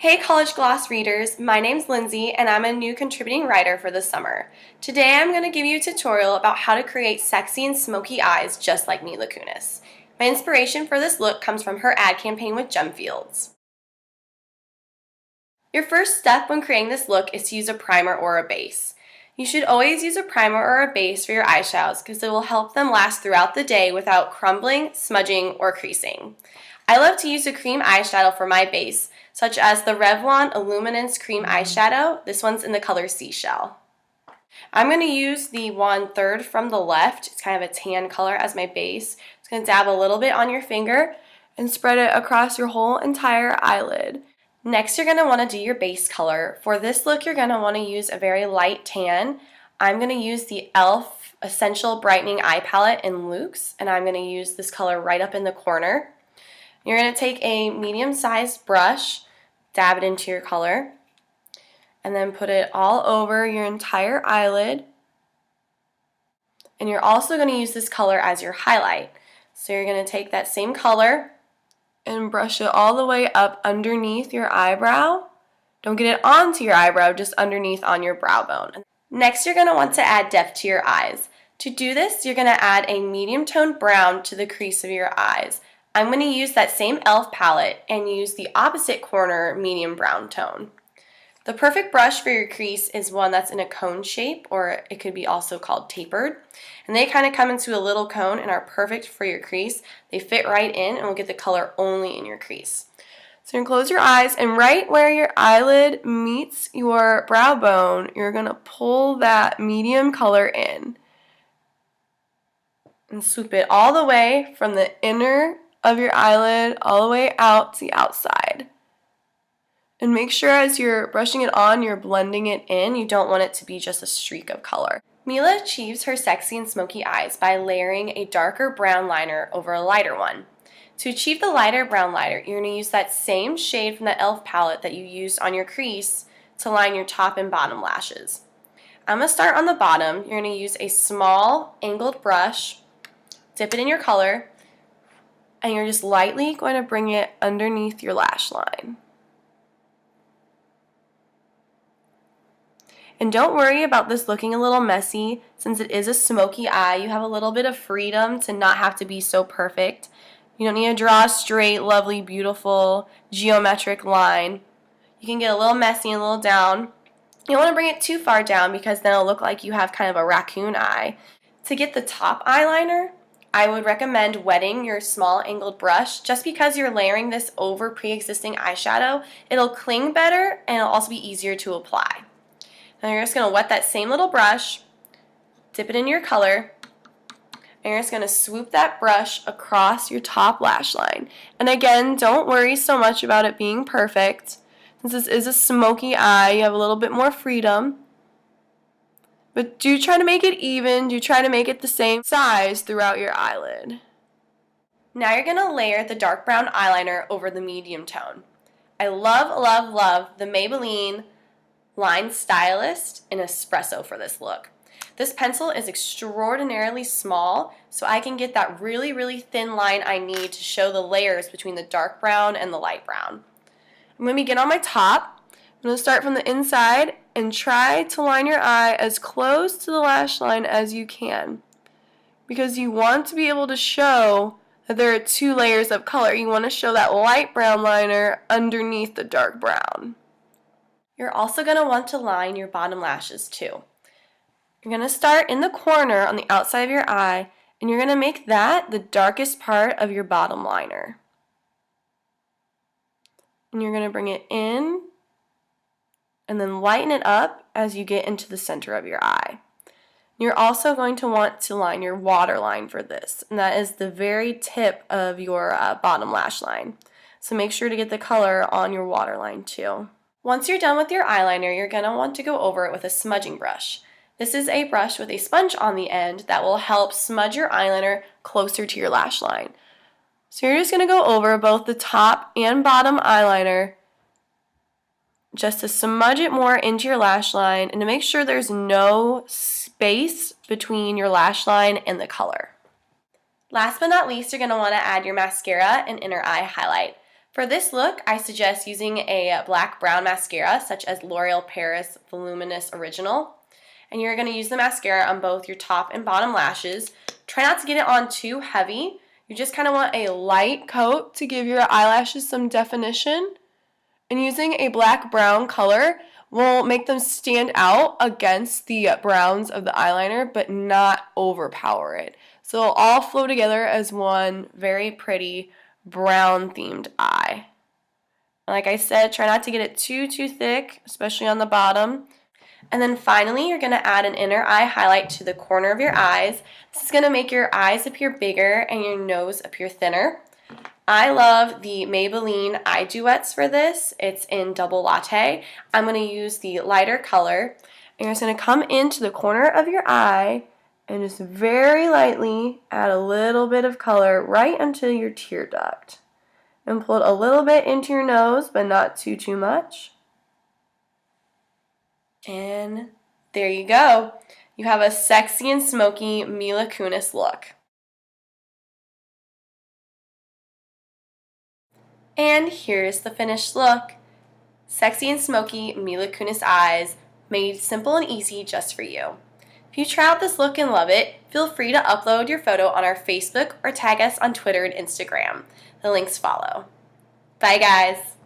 Hey College Gloss readers, my name's Lindsay and I'm a new contributing writer for the summer. Today I'm going to give you a tutorial about how to create sexy and smoky eyes just like Mila Kunis. My inspiration for this look comes from her ad campaign with Gem Fields. Your first step when creating this look is to use a primer or a base. You should always use a primer or a base for your eyeshadows because it will help them last throughout the day without crumbling, smudging, or creasing. I love to use a cream eyeshadow for my base, such as the Revlon Illuminance Cream Eyeshadow. This one's in the color Seashell. I'm going to use the 1/3 from the left, it's kind of a tan color, as my base. It's going to dab a little bit on your finger and spread it across your whole entire eyelid. Next, you're going to want to do your base color. For this look, you're going to want to use a very light tan. I'm going to use the e.l.f. Essential Brightening Eye Palette in Luxe, and I'm going to use this color right up in the corner. You're going to take a medium-sized brush, dab it into your color, and then put it all over your entire eyelid. And you're also going to use this color as your highlight. So you're going to take that same color and brush it all the way up underneath your eyebrow. Don't get it onto your eyebrow, just underneath on your brow bone. Next, you're going to want to add depth to your eyes. To do this, you're going to add a medium toned brown to the crease of your eyes. I'm going to use that same e.l.f. palette and use the opposite corner medium brown tone. The perfect brush for your crease is one that's in a cone shape, or it could be also called tapered. And they kind of come into a little cone and are perfect for your crease. They fit right in and will get the color only in your crease. So you're going to close your eyes, and right where your eyelid meets your brow bone, you're going to pull that medium color in and swoop it all the way from the inner of your eyelid all the way out to the outside. And make sure as you're brushing it on, you're blending it in. You don't want it to be just a streak of color. Mila achieves her sexy and smoky eyes by layering a darker brown liner over a lighter one. To achieve the lighter brown liner, you're going to use that same shade from the e.l.f. palette that you used on your crease to line your top and bottom lashes. I'm going to start on the bottom. You're going to use a small angled brush, dip it in your color, and you're just lightly going to bring it underneath your lash line. And don't worry about this looking a little messy. Since it is a smoky eye, you have a little bit of freedom to not have to be so perfect. You don't need to draw a straight, lovely, beautiful, geometric line. You can get a little messy and a little down. You don't want to bring it too far down because then it'll look like you have kind of a raccoon eye. To get the top eyeliner, I would recommend wetting your small angled brush. Just because you're layering this over pre-existing eyeshadow, it'll cling better and it'll also be easier to apply. Now you're just going to wet that same little brush, dip it in your color, and you're just going to swoop that brush across your top lash line. And again, don't worry so much about it being perfect. Since this is a smoky eye, you have a little bit more freedom. But do try to make it even, do try to make it the same size throughout your eyelid. Now you're going to layer the dark brown eyeliner over the medium tone. I love, love, love the Maybelline Line Stylist in Espresso for this look. This pencil is extraordinarily small, so I can get that really, really thin line I need to show the layers between the dark brown and the light brown. I'm going to begin on my top. I'm going to start from the inside and try to line your eye as close to the lash line as you can, because you want to be able to show that there are two layers of color. You want to show that light brown liner underneath the dark brown. You're also going to want to line your bottom lashes too. You're going to start in the corner on the outside of your eye, and you're going to make that the darkest part of your bottom liner. And you're going to bring it in and then lighten it up as you get into the center of your eye. You're also going to want to line your waterline for this, and that is the very tip of your bottom lash line. So make sure to get the color on your waterline too. Once you're done with your eyeliner, you're going to want to go over it with a smudging brush. This is a brush with a sponge on the end that will help smudge your eyeliner closer to your lash line. So you're just going to go over both the top and bottom eyeliner just to smudge it more into your lash line and to make sure there's no space between your lash line and the color. Last but not least, you're going to want to add your mascara and inner eye highlight. For this look, I suggest using a black-brown mascara such as L'Oreal Paris Voluminous Original. And you're going to use the mascara on both your top and bottom lashes. Try not to get it on too heavy. You just kind of want a light coat to give your eyelashes some definition. And using a black-brown color will make them stand out against the browns of the eyeliner, but not overpower it. So it'll all flow together as one very pretty brown-themed eye. Like I said, try not to get it too thick, especially on the bottom. And then finally, you're going to add an inner eye highlight to the corner of your eyes. This is going to make your eyes appear bigger and your nose appear thinner. I love the Maybelline Eye Duets for this. It's in Double Latte. I'm going to use the lighter color. And you're just going to come into the corner of your eye and just very lightly add a little bit of color right until your tear duct. And pull it a little bit into your nose, but not too much. And there you go. You have a sexy and smoky Mila Kunis look. And here's the finished look. Sexy and smoky Mila Kunis eyes, made simple and easy just for you. If you try out this look and love it, feel free to upload your photo on our Facebook or tag us on Twitter and Instagram. The links follow. Bye guys!